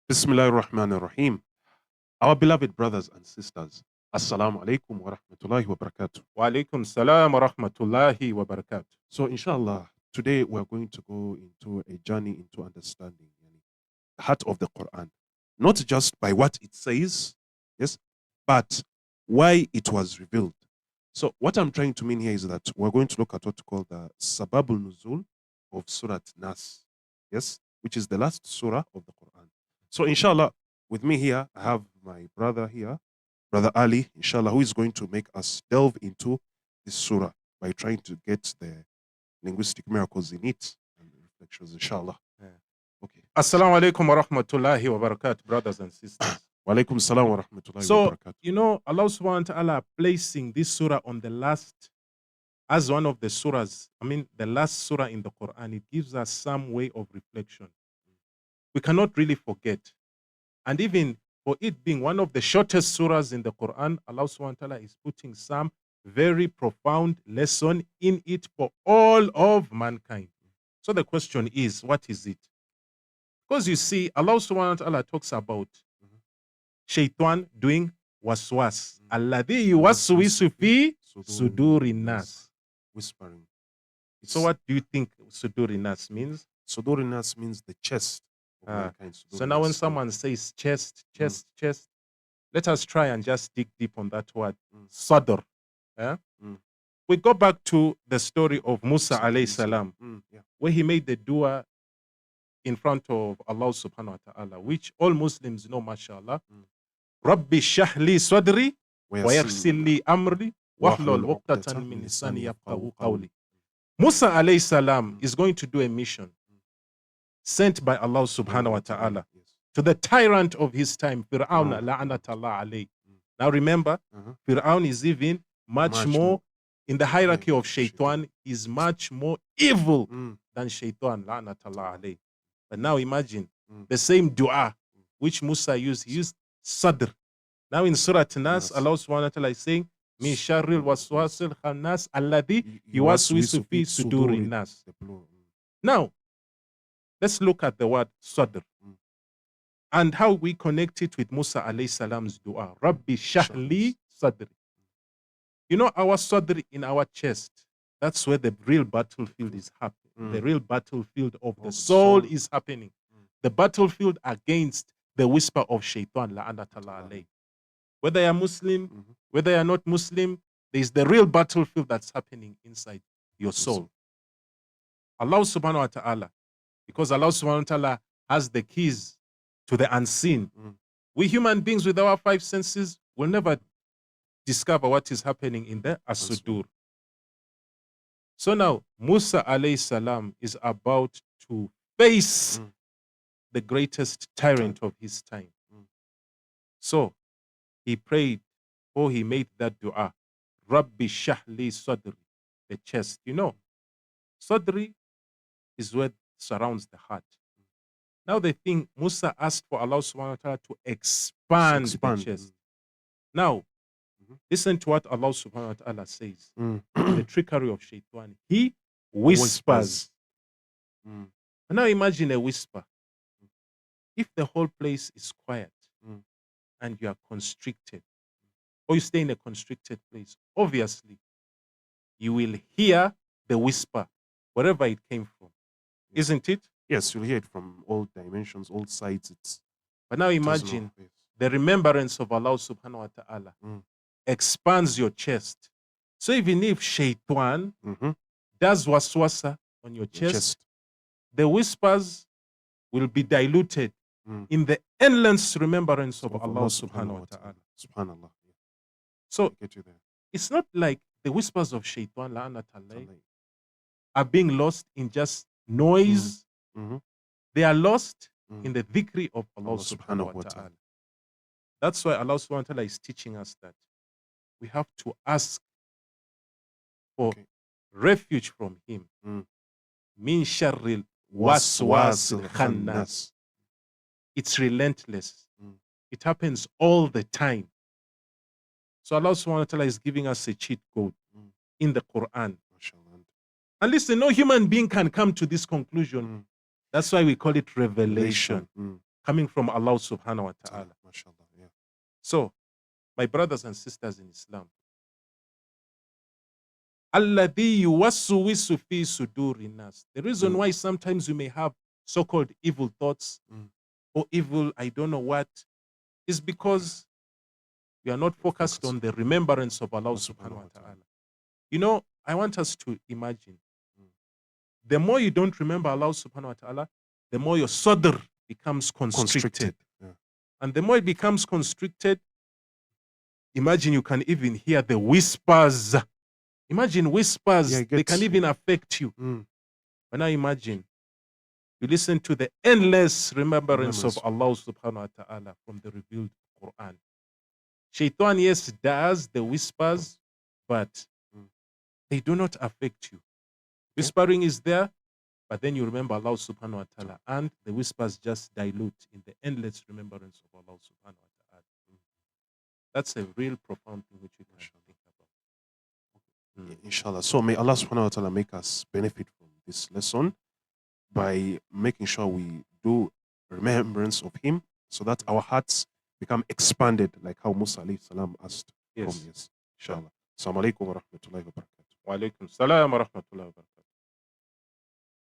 Bismillah ar-Rahman ar-Rahim. Our beloved brothers and sisters, Assalamu alaikum wa rahmatullahi wa barakatuh. Wa alaikum salam wa rahmatullahi wa barakatuh. So, inshallah, today we are going to go into a journey into understanding the heart of the Quran, not just by what it says, yes, but why it was revealed. So, what I'm trying to mean here is that we're going to look at what we call the Sababul Nuzul of Surah An Naas, yes, which is the last surah of the Quran. So, inshallah, with me here, I have my brother here, Brother Ali, inshallah, who is going to make us delve into this surah by trying to get the linguistic miracles in it and the reflections, inshallah. Yeah. Okay. Assalamu alaikum wa rahmatullahi wa barakatuh, brothers and sisters. Wa alaikum salam wa rahmatullahi wa So, barakatuh. Allah subhanahu wa ta'ala placing this surah on the last, as one of the surahs, the last surah in the Quran, it gives us some way of reflection. We cannot really forget. And even for it being one of the shortest surahs in the Quran, Allah subhanahu wa ta'ala is putting some very profound lesson in it for all of mankind. So the question is, what is it? Because you see, Allah subhanahu wa ta'ala talks about shaitan doing waswas. Alladhi yuwaswisu fi sudurin nas. Whispering. So what do you think sudurin nas means? Sudurin nas means the chest of mankind. So now when someone says chest, chest, let us try and just dig deep on that word, sadr. We go back to the story of Musa alayhi salam, where he made the dua in front of Allah subhanahu wa ta'ala, which all Muslims know, mashallah. Rabbi shahli sadri wa yassir li amri wahlul uqdatan min lisani yafqahu qawli. Musa alayhi salam is going to do a mission sent by Allah subhanahu wa ta'ala to the tyrant of his time, Fir'aun la'anatallah alayh. Now remember, Fir'aun is even much more in the hierarchy of shaitan, is much more evil than shaitan la'anatallah alayh. But now imagine the same dua which Musa used, he used sadr. Now in Surah An Naas, Allah subhanahu wa ta'ala is saying, Min sharril waswasil khannas alladhi yuwaswisu fi sudurin nas. Now, let's look at the word sadr and how we connect it with Musa alayhi salam's dua. Rabbi shahli sadri. You know, our sadri in our chest, that's where the real battlefield is happening. The real battlefield of the soul is happening. The battlefield against the whisper of shaitan, la'anatallah alayh. Whether you're Muslim, whether you're not Muslim, there is the real battlefield that's happening inside your soul. Allah subhanahu wa ta'ala, because Allah subhanahu wa ta'ala has the keys to the unseen. We human beings with our five senses will never discover what is happening in the as-sudur. So now, Musa alayhi salam is about to face the greatest tyrant of his time. So, he prayed, or he made that dua, Rabbi shahli sadri, the chest. You know, sadri is what surrounds the heart. Now the thing, Musa asked for Allah subhanahu wa ta'ala to expand the chest. Now, listen to what Allah subhanahu wa ta'ala says. The trickery of shaitan. He whispers. And now imagine a whisper. If the whole place is quiet and you are constricted, or you stay in a constricted place, obviously, you will hear the whisper, wherever it came from. Isn't it? Yes, you'll hear it from all dimensions, all sides. But now imagine the remembrance of Allah subhanahu wa ta'ala expands your chest. So even if shaitan does waswasa on your chest, the whispers will be diluted in the endless remembrance of Allah subhanahu wa ta'ala. Subhanallah. So it's not like the whispers of shaitan la'anatallah are being lost in just noise. They are lost in the dhikri of Allah subhanahu wa ta'ala. That's why Allah subhanahu wa ta'ala is teaching us that we have to ask for refuge from him. Min sharril waswasil khannas. It's relentless. It happens all the time. So Allah subhanahu wa ta'ala is giving us a cheat code in the Quran. And listen, no human being can come to this conclusion. That's why we call it revelation. coming from Allah subhanahu wa ta'ala. MashaAllah. Yeah. So, my brothers and sisters in Islam, Alladhi yuwaswisu fi sudurin nas. The reason why sometimes you may have so-called evil thoughts or evil, I don't know what, is because you are not focused on the remembrance of Allah subhanahu wa ta'ala. You know, I want us to imagine the more you don't remember Allah subhanahu wa ta'ala, the more your sadr becomes constricted. Yeah. And the more it becomes constricted, imagine you can even hear the whispers. Imagine whispers, Yeah, they can even affect you. But now imagine you listen to the endless remembrance of Allah subhanahu wa ta'ala from the revealed Quran. Shaitan, yes, does the whispers, but they do not affect you. Whispering is there, but then you remember Allah subhanahu wa ta'ala, and the whispers just dilute in the endless remembrance of Allah subhanahu wa ta'ala. That's a real profound thing which you can think about. Inshallah. So may Allah subhanahu wa ta'ala make us benefit from this lesson by making sure we do remembrance of Him so that our hearts become expanded like how Musa alayhi salam asked from Yes. us. Inshallah. Assalamu alaikum wa rahmatullahi wa barakatuh. Wa alaikum salam wa rahmatullahi wa barakatuh.